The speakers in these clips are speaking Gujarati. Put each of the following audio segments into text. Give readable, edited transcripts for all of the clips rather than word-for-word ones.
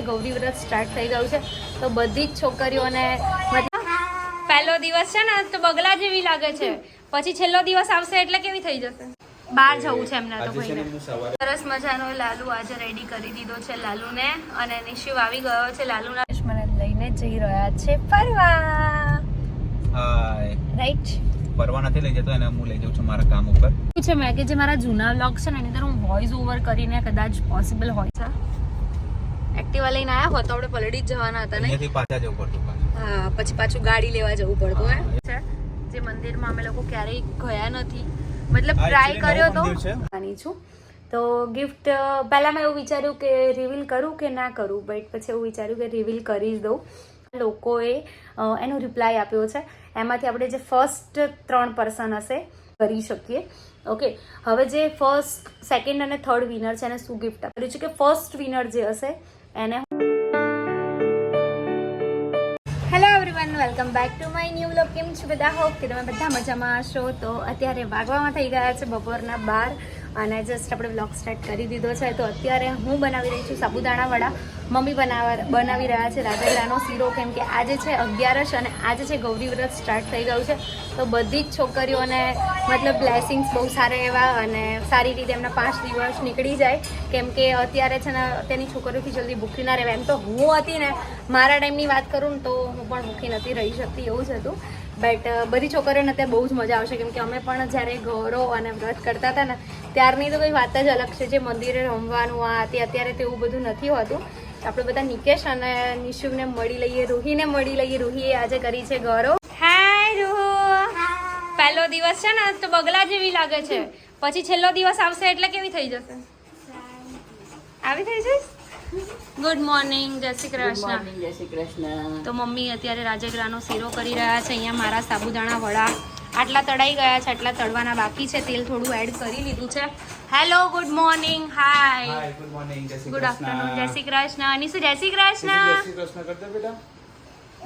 ગૌરી વ્રત સ્ટાર્ટ થઈ ગયું છે તો બધી જ છોકરીઓને મતલબ પહેલો દિવસ છે ને તો બગલા જેવી લાગે છે, પછી છેલ્લો દિવસ આવશે એટલે કેવી થઈ જશે. બહાર જવું છે એમને તો ભાઈને. સરસ મજાનો લાલુ આજે રેડી કરી દીધો છે લાલુને, અને નિશિવ આવી ગયો છે લાલુના મને લઈને જઈ રહ્યા છે ફરવા. હાય રાઈટ, ફરવા નથી લઈ જતો, એને હું લઈ જાઉં છું મારા કામ ઉપર. શું છે મેં કે જે મારા જૂના વ્લોગ છે ને એની અંદર હું વોઇસ ઓવર કરીને કદાચ પોસિબલ હોય છે. એક્ટિવા લઈને આવ્યા હોત તો આપણે પલડી જ જવાના હતા ને. અહીંયાથી પાછા જવું પડતું પાછું. હા, પછી પાછું ગાડી લેવા જવું પડતું હે. જે મંદિરમાં અમે લોકો ક્યારેય ગયા નથી, મતલબ ટ્રાય કર્યો તો આની છું. તો ગિફ્ટ પહેલા મેં એવું વિચાર્યું કે રિવીલ કરું કે ના કરું, બટ પછી એવું વિચાર્યું કે રિવીલ કરી જ દઉં. લોકોએ એનો રિપ્લાય આપ્યો છે, એમાંથી આપણે જે ફર્સ્ટ 3 પર્સન હશે કરી શકીએ. ઓકે, હવે જે ફર્સ્ટ, સેકન્ડ અને થર્ડ વિનર છે એને શું ગિફ્ટ આપ્યું છે કે ફર્સ્ટ વિનર જે હશે એને. Hello everyone, welcome back to my new vlog. કેમ છો બધા? હોપ કે તમે બધા મજામાં હશો. તો અત્યારે વાગવામાં થઈ ગયા છે બપોરના 12 અને જસ્ટ આપણે વ્લોગ સ્ટાર્ટ કરી દીધો છે. તો અત્યારે હું બનાવી રહી છું સાબુદાણા વડા. મમ્મી બનાવી રહ્યા છે રાજગરાનો શીરો, કેમ કે આજે છે 11 અને આજે છે ગૌરી વ્રત સ્ટાર્ટ થઈ ગયું છે. તો બધી જ છોકરીઓને મતલબ બ્લેસિંગ્સ બહુ સારા એવા અને સારી રીતે એમના 5 દિવસ નીકળી જાય, કેમ કે અત્યારે છે ને તેની છોકરીઓથી જલ્દી ભૂખી ના રહેવાય. એમ તો હું હતી ને મારા ટાઈમની વાત કરું ને તો હું પણ ભૂખી નથી રહી શકતી, એવું જ હતું. બટ બધી છોકરીઓને અત્યારે બહુ જ મજા આવશે, કેમ કે અમે પણ જ્યારે ગૌરવ અને વ્રત કરતા હતા ને ત્યારની તો કંઈ વાત જ અલગ છે. જે મંદિરે રમવાનું આ તે અત્યારે તેવું બધું નથી હોતું. આપણે બધા નિકેશ અને નિશુને મળી લઈએ, રૂહીને મળી લઈએ. રૂહીએ આજે કરી છે ગૌરવ. હાય રૂહુ, પહેલો દિવસ છે ને તો બગલા જેવી લાગે છે, પછી છેલ્લો દિવસ આવશે એટલે કેવી થઈ જશે? આવી થઈ જઈશ. ગુડ મોર્નિંગ, જય શ્રી કૃષ્ણ. જય શ્રી કૃષ્ણ. તો મમ્મી અત્યારે રાજગરાનો શીરો કરી રહ્યા છે. અહીંયા મારા સાબુદાણા વડા આટલા તળાઈ ગયા છે, આટલા તળવાના બાકી છે. તેલ થોડું એડ કરી લીધું છે. Hello, good morning. Hi, good morning, જય શ્રી ગુડ આફ્ટરનૂન, જય શ્રી કૃષ્ણ. નિશુ, જય શ્રી જય કૃષ્ણ. શ્રી કૃષ્ણ કરજો બેટા.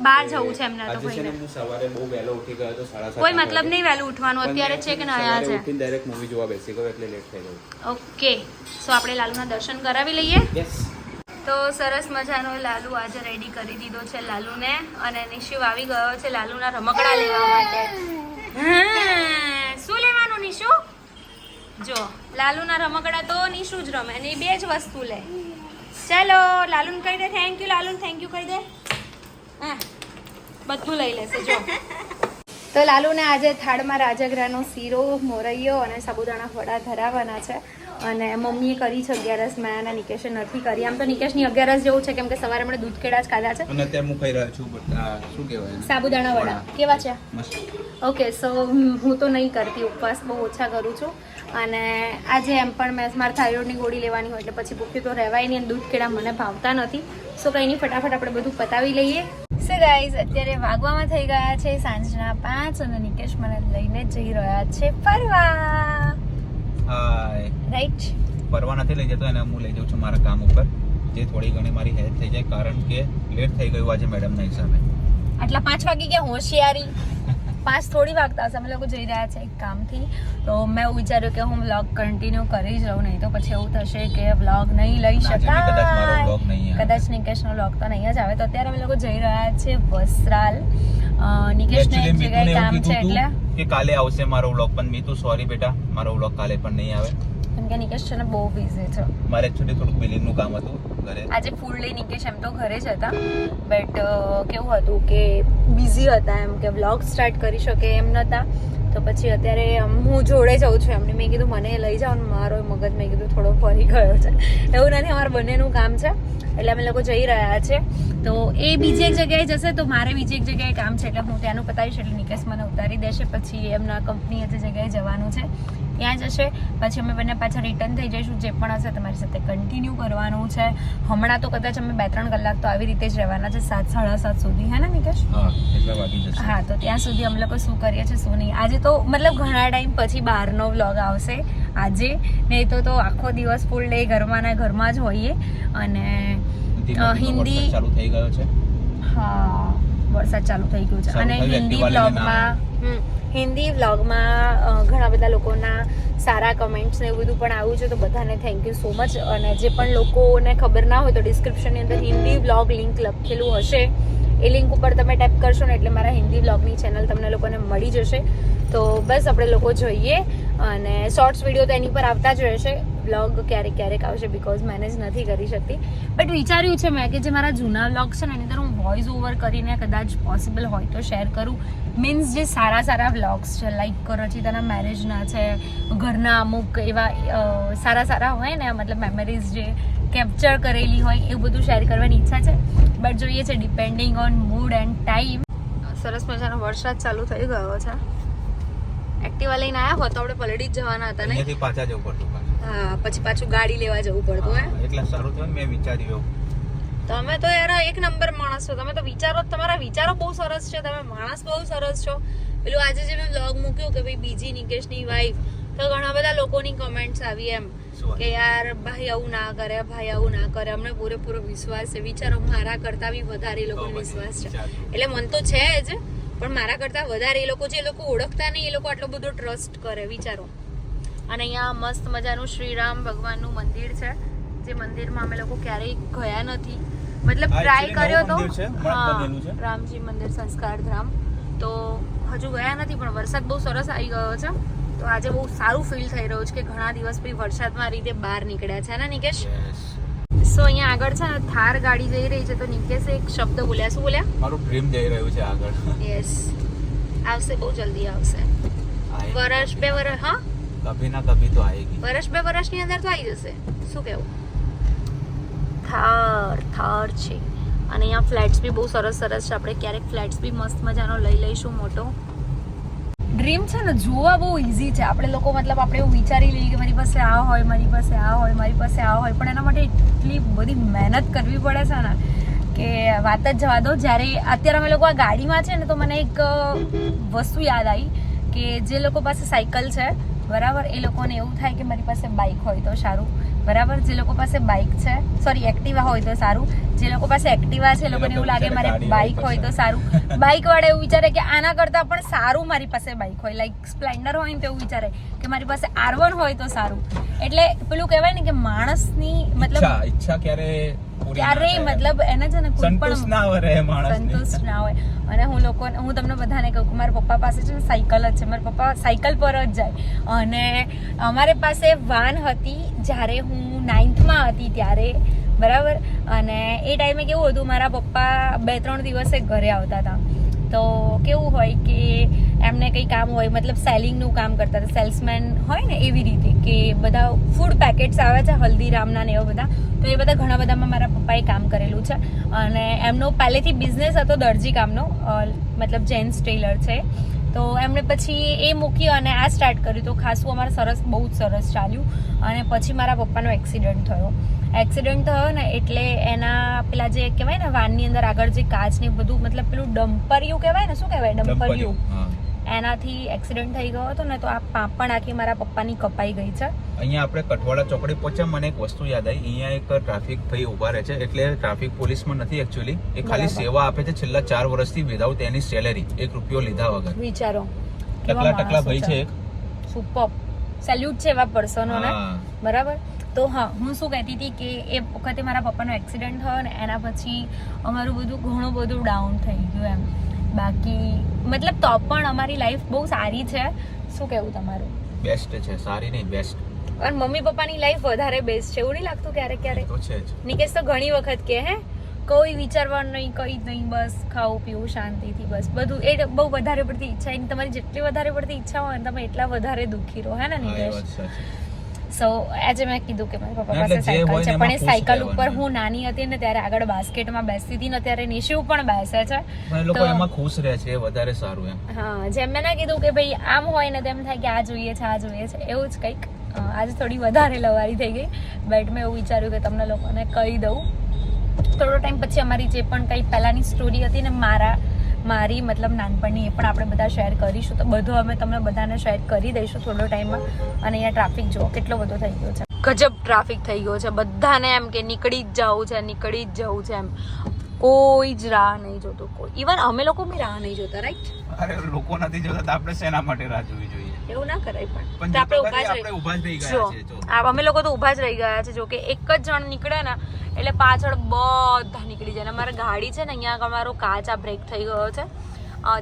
બહાર જવું છે એમને તો આજે છે ને ભાઈને. હું સવારે બહુ વહેલો ઉઠી ગયો તો 7:30 કોઈ મતલબ નહીં વહેલું ઉઠવાનું, અત્યારે છે કે નયા છે. ઉઠીને ડાયરેક્ટ મૂવી જોવા બેસી ગયો એટલે લેટ થઈ ગયું. ઓકે, સો આપણે લાલુના દર્શન કરાવી લઈએ. યસ. તો સરસ મજાનો લાલુ આજે રેડી કરી દીધો છે લાલુને, અને નિશિવ આવી ગયો છે લાલુના રમકડા લેવા માટે. શું લેવાનું નિશુ? જો લાલુના રમકડા તો નિશુ જ રમે, અને એ 2 જ વસ્તુ લે. ચાલો લાલુને કહી દે થેન્ક યુ. લાલુને થેન્ક યુ કહી દે. હા, બધું લઈ લેશે. જો તો લાલુને આજે થાળમાં રાજગરાનો શીરો, મોરૈયો અને સાબુદાણા વડા ધરાવવાના છે. અને મમ્મીએ કરી છે 11. મેં અને નિકેશે નથી કરી. આમ તો નિકેશની 11 જેવું છે, કેમ કે સવારે આપણે દૂધ કેળા જ ખાધા છે. અને અત્યારે હું ખાઈ રહ્યો છું શું કહેવાય, સાબુદાણા વડા. કેવા છે? મસ્ત. ઓકે, સો હું તો નહીં કરતી, ઉપવાસ બહુ ઓછા કરું છું. અને આજે એમ પણ મેં મારા થાઇરોઇડની ગોળી લેવાની હોય એટલે પછી ભૂખી તો રહેવાય નહીં, અને દૂધ કેળા મને ભાવતા નથી. સો કંઈ નહીં, ફટાફટ આપણે બધું પતાવી લઈએ. સો ગાઈઝ, અત્યારે વાગવામાં થઈ ગયા છે સાંજના 5 અને નિકેશ મને લઈને જઈ રહ્યા છે ફરવા. હાય, રાઈટ, ફરવા નથી લઈ જતો, એને હું લઈ જાઉં છું મારા કામ ઉપર, જે થોડી ઘણી મારી હેલ્પ થઈ જાય, કારણ કે લેટ થઈ ગયું આજે મેડમના હિસાબે. આટલા 5 વાગી ગયા, હોશિયારી. 5 થોડી વાગતા હશે. અમે લોકો જઈ રહ્યા છે એક કામથી, તો મેં એવું વિચાર્યું કે હું વ્લોગ કન્ટિન્યુ કરી જ રહું, નહીં તો પછી એવું થશે કે વ્લોગ નહીં લઈ શકાય. કદાચ નિકેશનો વ્લોગ તો નહીં જ આવે. તો અત્યારે અમે લોકો જઈ રહ્યા છે વસ્ત્રાલ. નિકેશને એક જગ્યાએ કામ છે એટલે કે કાલે આવશે મારો વ્લોગ, પણ મી તું સોરી બેટા, મારો વ્લોગ કાલે પણ નહીં આવે, કેમ કે નિકેશ છે ને બહુ બિઝી છે. મારે એકચ્યુઅલી થોડું બિલિંગનું કામ હતું ઘરે. આજે ફૂલ ડે નિકેશ એમ તો ઘરે જ હતા, બટ કેવું હતું કે બિઝી હતા, એમ કે વ્લોગ સ્ટાર્ટ કરી શકે એમ નહોતા. તો પછી અત્યારે હું જોડે જાઉં છું એમને. મેં કીધું મને લઈ જાઓ ને, મારો મગજ મેં કીધું થોડો ફરી ગયો છે. એવું નથી, અમારા બંનેનું કામ છે એટલે અમે લોકો જઈ રહ્યા છે. તો એ બીજી એક જગ્યાએ જશે, તો મારે બીજી એક જગ્યાએ કામ છે એટલે હું ત્યાંનું પતાવીશ, એટલે નિકેશ મને ઉતારી દેશે. પછી એમના કંપની જે જગ્યાએ જવાનું છે ત્યાં જશે. પછી અમે બંને પાછા રિટર્ન થઈ જઈશું. જે પણ હશે તમારી સાથે કન્ટિન્યુ કરવાનું છે. હમણાં તો કદાચ અમે 2-3 કલાક તો આવી રીતે જ રહેવાના છે, 7-7:30 સુધી, હે ને નિકેશ? હા, એટલા વાગી જશે. હા, તો ત્યાં સુધી અમે લોકો શું કરીએ છીએ શું નહીં. આજે તો મતલબ ઘણા ટાઈમ પછી બહારનો વ્લોગ આવશે આજે, નહીં તો આખો દિવસ ફૂલ ડે ઘરમાં જ હોઈએ. અને હિન્દી ચાલુ થઈ ગયો છે. હા, વરસાદ ચાલુ થઈ ગયો છે. અને હિન્દી વ્લોગમાં ઘણા બધા લોકોના સારા કમેન્ટ્સ ને એવું બધું પણ આવ્યું છે, તો બધાને થેન્ક યુ સો મચ. અને જે પણ લોકોને ખબર ના હોય તો ડિસ્ક્રિપ્શનની અંદર હિન્દી વ્લોગ લિંક લખેલું હશે, એ લિંક ઉપર તમે ટેપ કરશો ને એટલે મારા હિન્દી વ્લોગની ચેનલ તમને લોકોને મળી જશે. તો બસ આપણે લોકો જોઈએ, અને શોર્ટ્સ વિડીયો તો એની પર આવતા જ રહેશે, વ્લોગ ક્યારેક ક્યારેક આવશે બિકોઝ મેનેજ નથી કરી શકતી. બટ વિચાર્યું છે મેં કે જે મારા જૂના વ્લોગ છે ને એની અંદર હું વોઇસ ઓવર કરીને કદાચ પોસિબલ હોય તો શેર કરું. મીન્સ જે સારા સારા વ્લોગ્સ છે, લાઈક રચિતાના મેરેજના છે, ઘરના અમુક એવા સારા સારા હોય ને, મતલબ મેમરીઝ જે કેપ્ચર કરેલી હોય એવું બધું શેર કરવાની ઈચ્છા છે. બટ જોઈએ છે depending on mood end time. સરસ મજાનો વરસાદ ચાલુ થઈ ગયો છે. એક્ટિવા લઈને આવ્યા હોત તો આપણે પલડી જ જવાના હતા ને, અહીંયાથી પાછા જવું પડતું. હા, પછી પાછું ગાડી લેવા જવું પડતું. હે એટલે સારું થયું મેં વિચાર્યું. તમે તો યાર એક નંબર માણસ છો. તમે તો વિચારો, તમારા વિચારો બહુ સરસ છે, તમે માણસ બહુ સરસ છો. પેલું આજે જે મેં વ્લોગ મૂક્યું કે ભાઈ બીજી નિકેશની વાઈફ, તો ઘણા બધા લોકોની કમેન્ટ્સ આવી એમ કે યાર ભાઈ આવું ના કરે, ભાઈ આવું ના કરે. અમને પૂરેપૂરો વિશ્વાસ છે. વિચારો, મારા કરતા બી વધારે એ લોકોને વિશ્વાસ છે. એટલે મન તો છે જ, પણ મારા કરતા વધારે એ લોકો, જે લોકો ઓળખતા નહીં એ લોકો આટલો બધો ટ્રસ્ટ કરે, વિચારો. અને અહીંયા મસ્ત મજાનું શ્રીરામ ભગવાનનું મંદિર છે, જે મંદિરમાં અમે લોકો ક્યારેય ગયા નથી, મતલબ ટ્રાય કર્યો તો. હા, રામજી મંદિર સંસ્કાર ધામ, તો હજુ ગયા નથી, પણ વરસાદ બહુ સરસ આવી ગયો છે, તો આજે બહુ સારું ફીલ થઈ રહ્યું છે કે ઘણા દિવસ પછી વરસાદમાં રીતે બહાર નીકળ્યા છે ને નિકેશ. સો અહીંયા આગળ છે ને થાર ગાડી જઈ રહી છે, તો નિકેશે એક શબ્દ બોલ્યા. શું બોલ્યા? મારું ડ્રીમ જઈ રહ્યું છે આગળ. યસ, આવશે, બહુ જલ્દી આવશે. વર્ષ બે વર્ષ, હા કભી ના કભી તો આएगी. વર્ષ બે વર્ષની અંદર તો આવી જશે. શું કેવું? થાર છે. અને અહીંયા ફ્લેટ્સ બી બહુ સરસ સરસ છે. આપણે ક્યારેક ફ્લેટ્સ બી મસ્ત મજાનો લઈ લઈશું મોટો. ડ્રીમ છે ને જોવા બહુ ઇઝી છે. આપણે લોકો મતલબ આપણે એવું વિચારી લઈએ કે મારી પાસે આ હોય, મારી પાસે આ હોય, મારી પાસે આ હોય, પણ એના માટે એટલી બધી મહેનત કરવી પડે છે ને કે વાત જ જવા દો. જ્યારે અત્યારે અમે લોકો આ ગાડીમાં છે ને, તો મને એક વસ્તુ યાદ આવી કે જે લોકો પાસે સાયકલ છે બરાબર, એ લોકોને એવું થાય કે મારી પાસે બાઇક હોય તો સારું બરાબર. જે લોકો પાસે બાઇક છે, સોરી એક્ટિવા હોય તો સારું. જે લોકો પાસે એક્ટિવા છે એ લોકોને એવું લાગે મારે બાઇક હોય તો સારું. બાઇક વાળા એવું વિચારે કે આના કરતાં પણ સારું મારી પાસે બાઇક હોય, લાઈક સ્પ્લેન્ડર હોય ને તો એવું વિચારે કે મારી પાસે R1 હોય તો સારું. એટલે પેલું કહેવાય ને કે માણસની મતલબ ઈચ્છા ક્યારે મતલબ એને છે ને કોઈ પણ સંતુષ્ટ ના હોય. અને હું તમને બધાને કહું કે મારા પપ્પા પાસે છે ને સાયકલ જ છે, મારા પપ્પા સાયકલ પર જ જાય. અને અમારી પાસે વાન હતી જ્યારે હું 9th હતી ત્યારે બરાબર. અને એ ટાઈમે કેવું હતું, મારા પપ્પા 2-3 દિવસે ઘરે આવતા હતા, તો કેવું હોય કે એમને કંઈ કામ હોય, મતલબ સેલિંગનું કામ કરતા હતા, સેલ્સમેન હોય ને એવી રીતે, કે બધા ફૂડ પેકેટ્સ આવે છે હલ્દીરામના ને એવા બધા, તો એ બધા ઘણા બધામાં મારા પપ્પાએ કામ કરેલું છે. અને એમનો પહેલેથી બિઝનેસ હતો દરજી કામનો, મતલબ જેન્ટ્સ ટેલર છે. તો એમણે પછી એ મૂકી અને આ સ્ટાર્ટ કર્યું, તો ખાસું અમારે સરસ, બહુ જ સરસ ચાલ્યું. અને પછી મારા પપ્પાનો એક્સિડન્ટ થયો ને, એટલે એના પેલા જે કહેવાય ને વાનની અંદર આગળ જે કાચ ને બધું, મતલબ પેલું ડમ્પરિયું કહેવાય ને, શું કહેવાય ડમ્પરિયું, એનાથી એક્સિડન્ટ થઈ ગયો હતો ને, તો આ પાપણ આખી મારા પપ્પાની કપાઈ ગઈ છે. અહીંયા આપણે કઠવાડા ચોકડી પહોંચ્યા, મને એક વસ્તુ યાદ આવી. અહીંયા એક ટ્રાફિક ભાઈ ઉભા રહે છે, એટલે ટ્રાફિક પોલીસમાં નથી એકચ્યુઅલી, એ ખાલી સેવા આપે છે છેલ્લા 4 વર્ષથી વિધાઉટ એની સેલેરી, 1 રૂપિયો લીધા વગર. વિચારો, ટકલા ભાઈ છે. સુપર સેલ્યુટ છે એવા પર્સનોને, બરાબર. તો હા, હું શું કહેતી હતી કે એ વખતે મારા પપ્પાનો એક્સિડન્ટ થયો ને, એના પછી અમારું બધું ઘણું બધું ડાઉન થઈ ગયું એમ. બાકી મતલબ તો પણ અમારી લાઈફ બહુ સારી છે. શું કહેવું તમારું? બેસ્ટ છે, સારી નહીં બેસ્ટ. અને મમ્મી પપ્પાની લાઈફ વધારે બેસ્ટ છે, એવું નહીં લાગતું ક્યારેક? તો છે જ. નિકેશ તો ઘણી વખત કે કોઈ વિચારવાનું નહીં, કંઈ નહીં, બસ ખાવું પીવું શાંતિથી, બસ બધું. એ બહુ વધારે પડતી ઈચ્છા, તમારી જેટલી વધારે પડતી ઈચ્છા હોય ને, તમે એટલા વધારે દુઃખી રહો, હે ને નિકેશ? સો આજે મેં કીધું કે મારા પપ્પા પાસે સાયકલ છે, પણ એ સાયકલ ઉપર હું નાની હતી ને ત્યારે આગળ બાસ્કેટમાં બેસતી હતી ને, ત્યારે નિશુ પણ બેસે છે, લોકો એમાં ખુશ રહે છે, વધારે સારું એમ. હા, જેમ મેં ના કીધું કે ભાઈ આમ હોય ને તેમ થાય કે આ જોઈએ છે, આ જોઈએ છે, એવું જ કંઈક. આજે થોડી વધારે લવારી થઈ ગઈ, બટ મેં એવું વિચાર્યું કે તમને લોકોને કહી દઉં. થોડો ટાઈમ પછી અમારી જે પણ કંઈ પહેલાંની સ્ટોરી હતી ને, મારી મતલબ નાનપણની, એ પણ આપણે બધા શેર કરીશું. તો બધું અમે તમને બધાને શેર કરી દઈશું થોડો ટાઈમમાં. અને અહીંયા ટ્રાફિક જુઓ કેટલો બધો થઈ ગયો છે, ગજબ ટ્રાફિક થઈ ગયો છે. બધાને એમ કે નીકળી જ જવું છે, એમ કોઈ જ રાહ નહીં જોતું, કોઈ. ઇવન અમે લોકો બી રાહ નહીં જોતા, રાઈટ? અરે લોકો નથી જોતા તો આપણે શેના માટે રાહ જોવી જોઈએ? એવું ના કરાય પણ. પણ તો આપણે આપણે ઊભા જ રહી ગયા છે. જો અમે લોકો તો ઊભા જ રહી ગયા છે. જો કે એક જ જણ નીકળે ને એટલે પાછળ બધા નીકળી જાય. અમારી ગાડી છે ને, અહીંયા અમારો કાચ આ બ્રેક થઈ ગયો છે.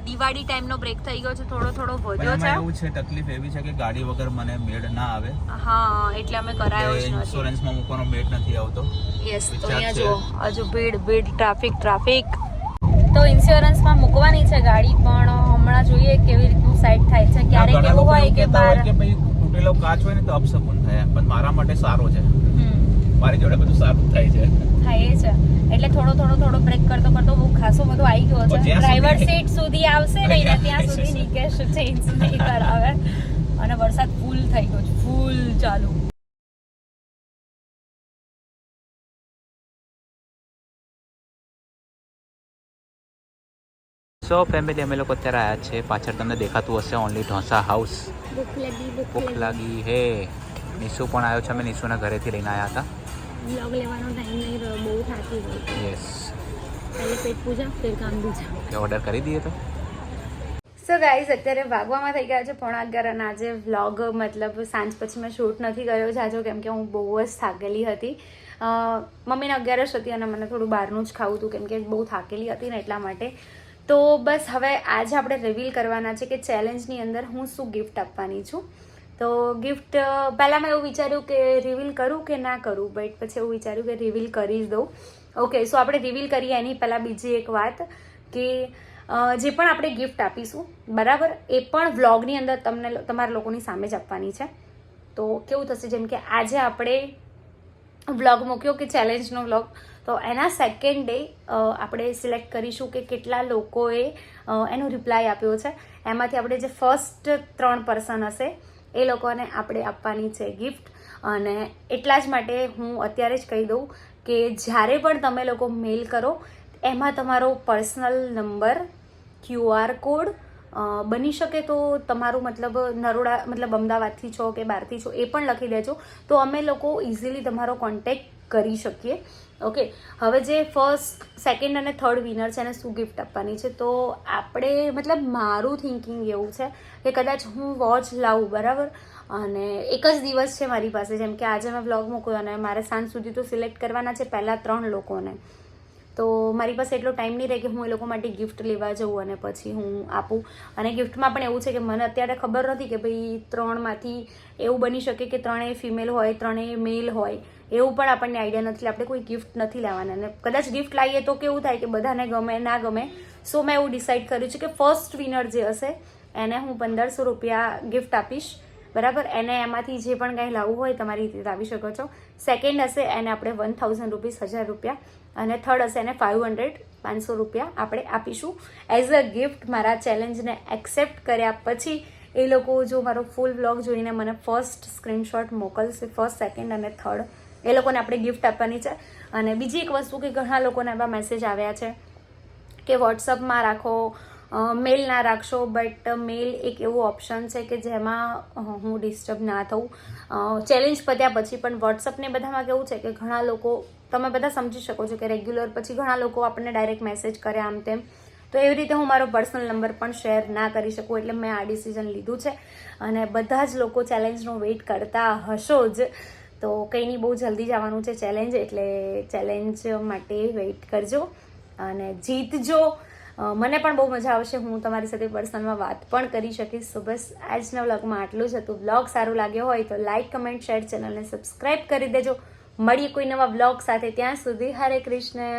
દિવાળી ટાઈમનો બ્રેક થઈ ગયો છે, થોડો થોડો વધ્યો છે. એવું છે, તકલીફ એવી છે કે ગાડી વગર મને મેળ ના આવે. હા, એટલે અમે કરાયો જ નથી. ઇન્સ્યોરન્સમાં મૂકવાનો મેળ નથી આવતો. યસ, તો અહીંયા જો હજુ ભીડ ટ્રાફિક. તો ઇન્સ્યોરન્સમાં મૂકવાની છે ગાડી, પણ હમણાં જોઈએ કેવી રીતનું સાઈડ થાય છે. ક્યારેક એવું હોય કે બહાર કે ભાઈ તૂટેલો કાચ હોય ને તો અપશકુન થાય, પણ મારા માટે સારો છે. મારી જોડે બધું સારું થાય છે. થાય છે એટલે થોડો બ્રેક કરતો બહુ ખાસો બધો આવી ગયો છે. ડ્રાઈવર સીટ સુધી આવશે નહીં ને ત્યાં સુધી નિકેશ ચેન્જ નહીં કરાવે. અને વરસાદ ફૂલ થઈ ગયો છે, ફૂલ ચાલુ. સો ફેમિલી, અમે લોકો અત્યારે આવ્યા છે, પાછળ તમને દેખાતું હશે ઓનલી ઢોસા હાઉસ. ભૂખ લાગી હે. નિશુ પણ આવ્યો છે, અમે નિશુના ઘરેથી લઈને આવ્યા હતા. વ્લોગ લેવાનો ટાઈમ નહીં રહ્યો, બહુ થાકી ગઈ. યસ, પહેલે પેટ પૂજા ફિર કામ બીજા. ઓર્ડર કરી દઈએ તો. સો ગાઈઝ, અત્યારે વાગવામાં થઈ ગયા છે 11:30 અને આજે વ્લોગ મતલબ સાંજ પછી મેં શૂટ નથી કર્યો જાજો, કેમ કે હું બહુ જ થાકેલી હતી. મમ્મીને 11 હતી અને મને થોડું બહારનું જ ખાવું હતું, કેમ કે બહુ થાકેલી હતી ને એટલા માટે. તો બસ હવે આજે આપણે રિવીલ કરવાના છે કે ચેલેન્જની અંદર હું શું ગિફ્ટ આપવાની છું. તો ગિફ્ટ પહેલાં મેં એવું વિચાર્યું કે રિવીલ કરું કે ના કરું, બટ પછી એવું વિચાર્યું કે રિવીલ કરી જ દઉં. ઓકે, સો આપણે રિવીલ કરીએ એની પહેલાં બીજી એક વાત કે જે પણ આપણે ગિફ્ટ આપીશું બરાબર, એ પણ વ્લોગની અંદર તમને તમારા લોકોની સામે જ આપવાની છે. તો કેવું થશે, જેમ કે આજે આપણે વ્લોગ મૂક્યો કે ચેલેન્જનો વ્લોગ, તો એના સેકન્ડ ડે આપણે સિલેક્ટ કરીશું કે કેટલા લોકોએ એનો રિપ્લાય આપ્યો છે. એમાંથી આપણે જે ફર્સ્ટ 3 પર્સન હશે એ લોકોને આપણે આપવાની છે ગિફ્ટ. અને એટલા જ માટે હું અત્યારે જ કહી દઉં કે જ્યારે પણ તમે લોકો મેલ કરો એમાં તમારો પર્સનલ નંબર, QR કોડ, બની શકે તો તમારું મતલબ નરોડા મતલબ અમદાવાદથી છો કે બહારથી છો એ પણ લખી દેજો, તો અમે લોકો ઇઝીલી તમારો કોન્ટેક્ટ કરી શકીએ. ઓકે, હવે જે ફર્સ્ટ, સેકન્ડ અને થર્ડ વિનર છે એને શું ગિફ્ટ આપવાની છે, તો આપણે મતલબ મારું થિંકિંગ એવું છે કે કદાચ હું વોચ લાવું બરાબર, અને એક જ દિવસ છે મારી પાસે, જેમ કે આજે મેં વ્લોગ મૂક્યો અને મારે સાંજ સુધી તો સિલેક્ટ કરવાના છે પહેલાં 3 લોકોને. તો મારી પાસે એટલો ટાઈમ નહીં રહે કે હું એ લોકો માટે ગિફ્ટ લેવા જાઉં અને પછી હું આપું. અને ગિફ્ટમાં પણ એવું છે કે મને અત્યારે ખબર નથી કે ભાઈ 3માંથી એવું બની શકે કે 3 ફિમેલ હોય, 3 મેલ હોય, એવું પણ આપણને આઈડિયા નથી. આપણે કોઈ ગિફ્ટ નથી લાવવાના, અને કદાચ ગિફ્ટ લાવીએ તો કેવું થાય કે બધાને ગમે ના ગમે. સો મેં એવું ડિસાઈડ કર્યું છે કે ફર્સ્ટ વિનર જે હશે એને હું 1500 રૂપિયા ગિફ્ટ આપીશ બરાબર. એને એમાંથી જે પણ કાંઈ લાવવું હોય તમારી રીતે લાવી શકો છો. સેકન્ડ હશે એને આપણે 1000 રૂપીસ, 1000 રૂપિયા, અને થર્ડ હશે એને 500 રૂપિયા આપણે આપીશું એઝ અ ગિફ્ટ. મારા ચેલેન્જને એક્સેપ્ટ કર્યા પછી એ લોકો જો મારો ફૂલ વ્લોગ જોઈને મને ફર્સ્ટ સ્ક્રીનશોટ મોકલશે, ફર્સ્ટ, સેકન્ડ અને થર્ડ, એ લોકોને આપણે ગિફ્ટ આપવાની છે. અને બીજી એક વસ્તુ કે ઘણા લોકોને એવા મેસેજ આવ્યા છે કે વોટ્સઅપમાં રાખો, મેલ ના રાખશો, બટ મેલ એક એવું ઓપ્શન છે કે જેમાં હું ડિસ્ટર્બ ના થઉં ચેલેન્જ પત્યા પછી. પણ વોટ્સઅપને બધામાં કેવું છે કે ઘણા લોકો, તમે બધા સમજી શકો છો કે રેગ્યુલર પછી ઘણા લોકો આપણને ડાયરેક્ટ મેસેજ કરે આમ તેમ, તો એવી રીતે હું મારો પર્સનલ નંબર પણ શેર ના કરી શકું. એટલે મેં આ ડિસિઝન લીધું છે. અને બધા જ લોકો ચેલેન્જનો વેઇટ કરતા હશો જ, તો કંઈ નહીં, બહુ જલ્દી જ આવવાનું છે ચેલેન્જ, એટલે ચેલેન્જ માટે વેઇટ કરજો અને જીતજો. મને પણ બહુ મજા આવશે, હું તમારી સાથે પર્સનલમાં વાત પણ કરી શકીશ. તો બસ આજના વ્લોગમાં આટલું જ હતું. વ્લોગ સારું લાગ્યો હોય તો લાઇક, કમેન્ટ, શેર, ચેનલને સબસ્ક્રાઈબ કરી દેજો. મળીએ કોઈ નવા વ્લોગ સાથે, ત્યાં સુધી હરે કૃષ્ણ.